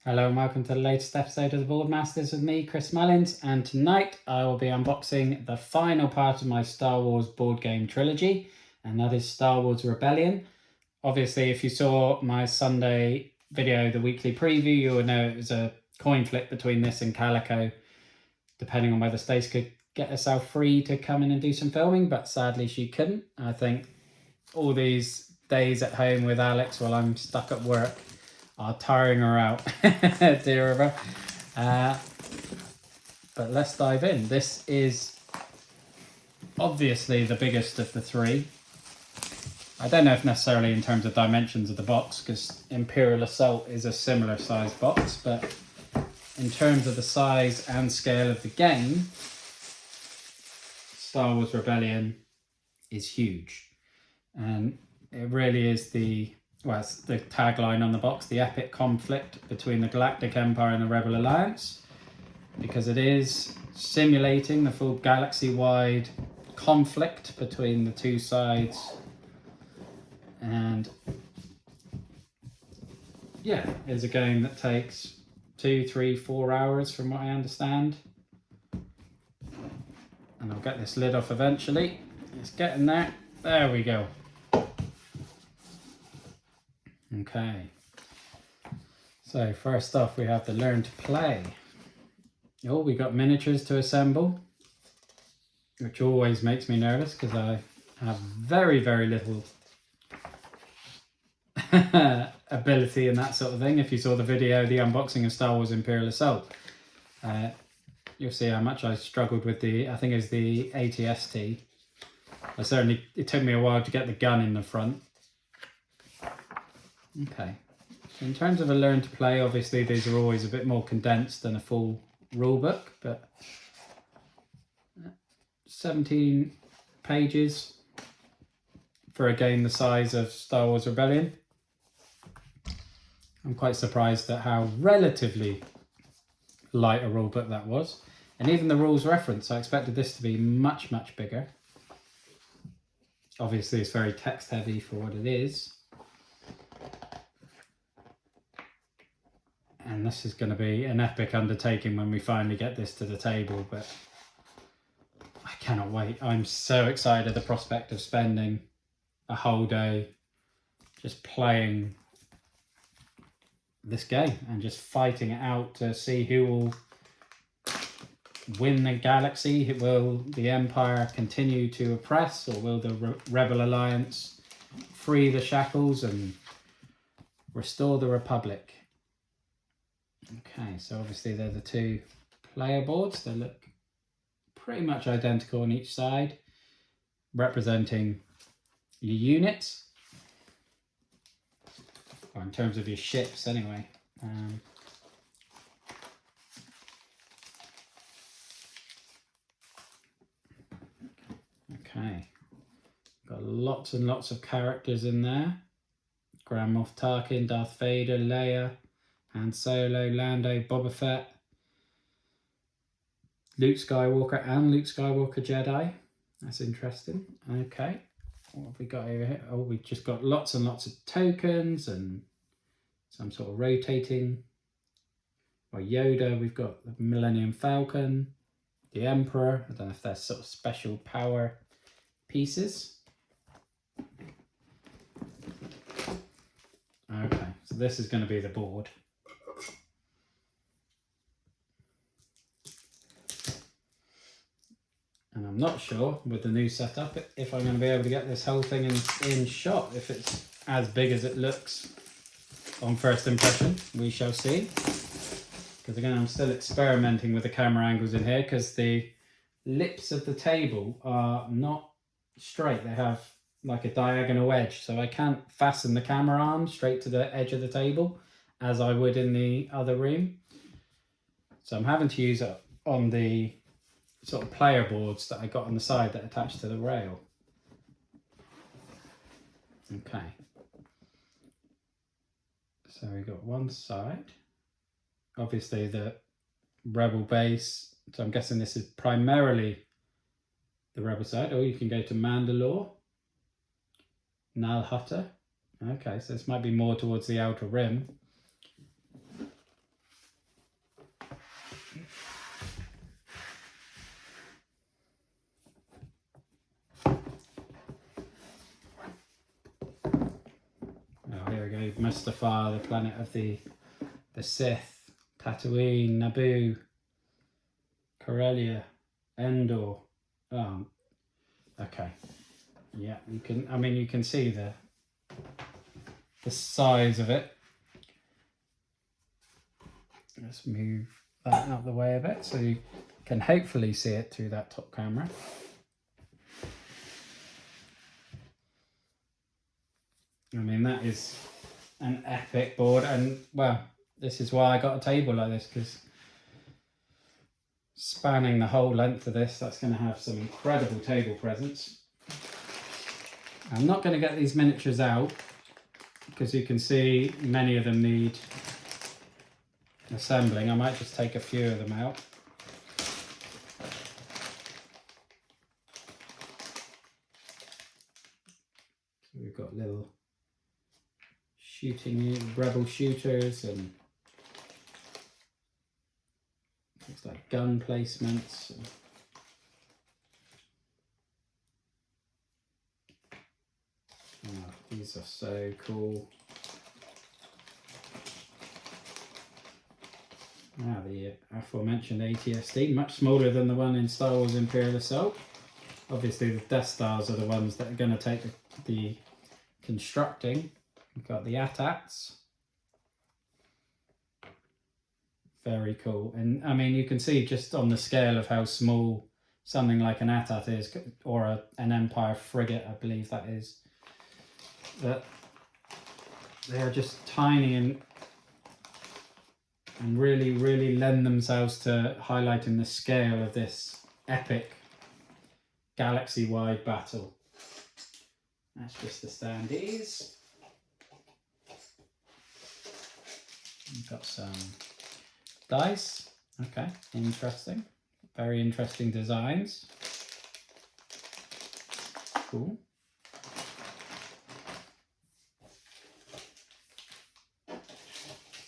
Hello and welcome to the latest episode of the Boardmasters with me, Chris Mullins, and tonight I will be unboxing the final part of my Star Wars board game trilogy, and that is Star Wars Rebellion. Obviously, if you saw my Sunday video, the weekly preview, you will know it was a coin flip between this and Calico, depending on whether Stace could get herself free to come in and do some filming, but sadly she couldn't. I think all these days at home with Alex while I'm stuck at work are tiring her out, dear of her. But let's dive in. This is obviously the biggest of the three. I don't know if necessarily in terms of dimensions of the box, because Imperial Assault is a similar size box, but in terms of the size and scale of the game, Star Wars Rebellion is huge. And it really is it's the tagline on the box, the epic conflict between the Galactic Empire and the Rebel Alliance, because it is simulating the full galaxy-wide conflict between the two sides. And yeah, it's a game that takes 2, 3, 4 hours from what I understand. And I'll get this lid off eventually. It's getting there. There we go. Okay, so first off we have the Learn to Play. Oh, we got miniatures to assemble, which always makes me nervous because I have very, very little ability in that sort of thing. If you saw the video, the unboxing of Star Wars Imperial Assault, you'll see how much I struggled with I think it was the ATST. It took me a while to get the gun in the front. Okay, in terms of a Learn to Play, obviously these are always a bit more condensed than a full rule book, but 17 pages for a game the size of Star Wars Rebellion. I'm quite surprised at how relatively light a rule book that was. And even the rules reference, I expected this to be much, much bigger. Obviously it's very text heavy for what it is. And this is going to be an epic undertaking when we finally get this to the table, but I cannot wait. I'm so excited at the prospect of spending a whole day just playing this game and just fighting it out to see who will win the galaxy. Will the Empire continue to oppress, or will the Rebel Alliance free the shackles and restore the Republic? Okay, so obviously they're the two player boards. They look pretty much identical on each side, representing your units, or in terms of your ships anyway. Okay, got lots and lots of characters in there. Grand Moff Tarkin, Darth Vader, Leia, Han Solo, Lando, Boba Fett, Luke Skywalker and Luke Skywalker Jedi. That's interesting. Okay, what have we got over here? Oh, we've just got lots and lots of tokens and some sort of rotating. Or Yoda, we've got the Millennium Falcon, the Emperor. I don't know if they're sort of special power pieces. Okay, so this is going to be the board. And I'm not sure with the new setup if I'm going to be able to get this whole thing in shot, if it's as big as it looks on first impression. We shall see. Because again, I'm still experimenting with the camera angles in here because the lips of the table are not straight. They have like a diagonal edge, so I can't fasten the camera arm straight to the edge of the table as I would in the other room. So I'm having to use it on the sort of player boards that I got on the side that attach to the rail. Okay. So we got one side. Obviously the Rebel base. So I'm guessing this is primarily the Rebel side. Or you can go to Mandalore, Nal Hutta. Okay, so this might be more towards the Outer Rim. Mustafar, the planet of the Sith, Tatooine, Naboo, Corellia, Endor. Okay. Yeah, you can. I mean, you can see the size of it. Let's move that out of the way a bit so you can hopefully see it through that top camera. I mean, that is an epic board, and well, this is why I got a table like this, because spanning the whole length of this, that's going to have some incredible table presence. I'm not going to get these miniatures out because you can see many of them need assembling. I might just take a few of them out. So we've got little shooting rebel shooters and looks like gun placements. Oh, these are so cool. The aforementioned ATSD, much smaller than the one in Star Wars Imperial Assault. Obviously the Death Stars are the ones that are going to take the constructing. We've got the AT-ATs. Very cool. And I mean, you can see just on the scale of how small something like an AT-AT is, or an Empire frigate, I believe that is, that they are just tiny and really lend themselves to highlighting the scale of this epic galaxy-wide battle. That's just the standees. We've got some dice. Okay, interesting. Very interesting designs. Cool.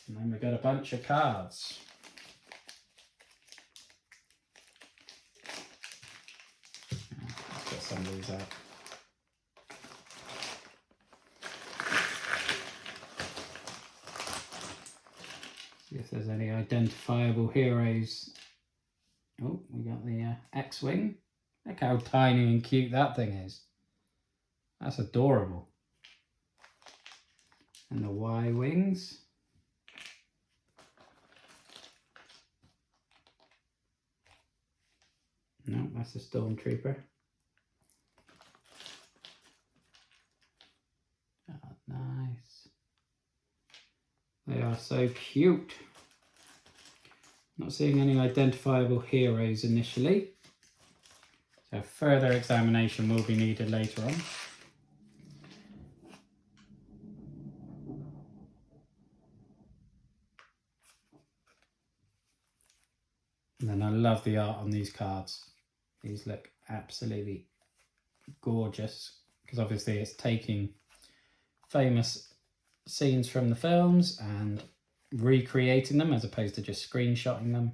And then we've got a bunch of cards. Let's get some of these out. See if there's any identifiable heroes. Oh, we got the X-Wing. Look how tiny and cute that thing is. That's adorable. And the Y-Wings. No, that's a Stormtrooper. Oh, nice. They are so cute. Not seeing any identifiable heroes initially. So further examination will be needed later on. And then I love the art on these cards. These look absolutely gorgeous, because obviously it's taking famous scenes from the films and recreating them as opposed to just screenshotting them.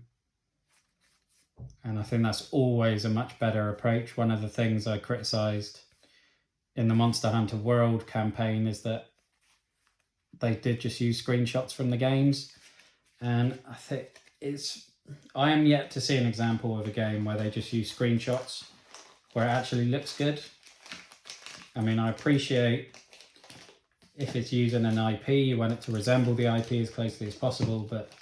And I think that's always a much better approach. One of the things I criticised in the Monster Hunter World campaign is that they did just use screenshots from the games, and I think I am yet to see an example of a game where they just use screenshots where it actually looks good. I mean, I appreciate if it's using an IP, you want it to resemble the IP as closely as possible, but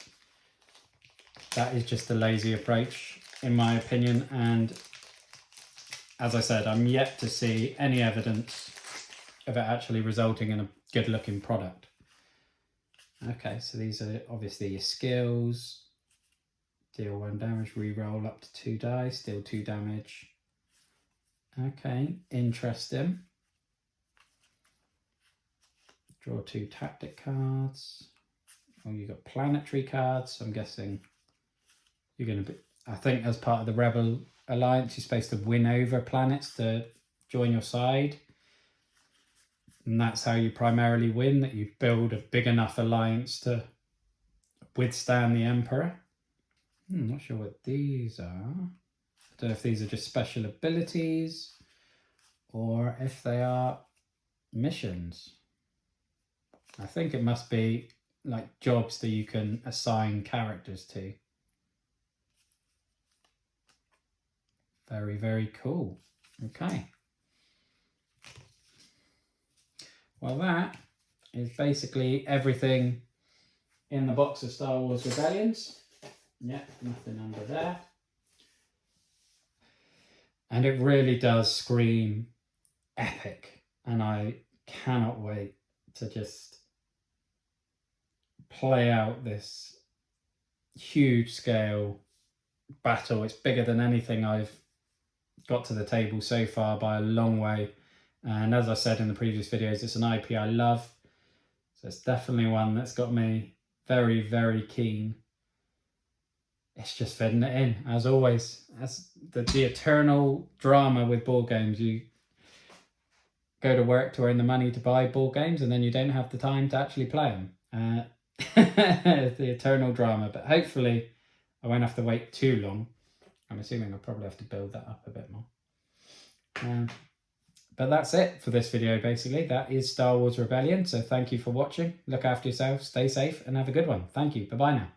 that is just a lazy approach, in my opinion. And as I said, I'm yet to see any evidence of it actually resulting in a good looking product. Okay, so these are obviously your skills. Deal 1 damage, reroll up to 2 dice, deal 2 damage. Okay, interesting. Draw 2 tactic cards. Oh, you got planetary cards. So I'm guessing you're going to be, I think as part of the Rebel Alliance, you're supposed to win over planets to join your side. And that's how you primarily win, that you build a big enough alliance to withstand the Emperor. I'm not sure what these are. I don't know if these are just special abilities or if they are missions. I think it must be like jobs that you can assign characters to. Very, very cool. Okay. Well, that is basically everything in the box of Star Wars Rebellions. Yeah, nothing under there. And it really does scream epic. And I cannot wait to just play out this huge scale battle. It's bigger than anything I've got to the table so far by a long way. And as I said in the previous videos, it's an IP I love. So it's definitely one that's got me very, very keen. It's just fitting it in, as always. That's the eternal drama with board games. You go to work to earn the money to buy board games, and then you don't have the time to actually play them. The eternal drama. But hopefully I won't have to wait too long. I'm assuming I'll probably have to build that up a bit more. But that's it for this video, basically. That is Star Wars Rebellion. So thank you for watching. Look after yourself, stay safe, and have a good one. Thank you. Bye-bye now.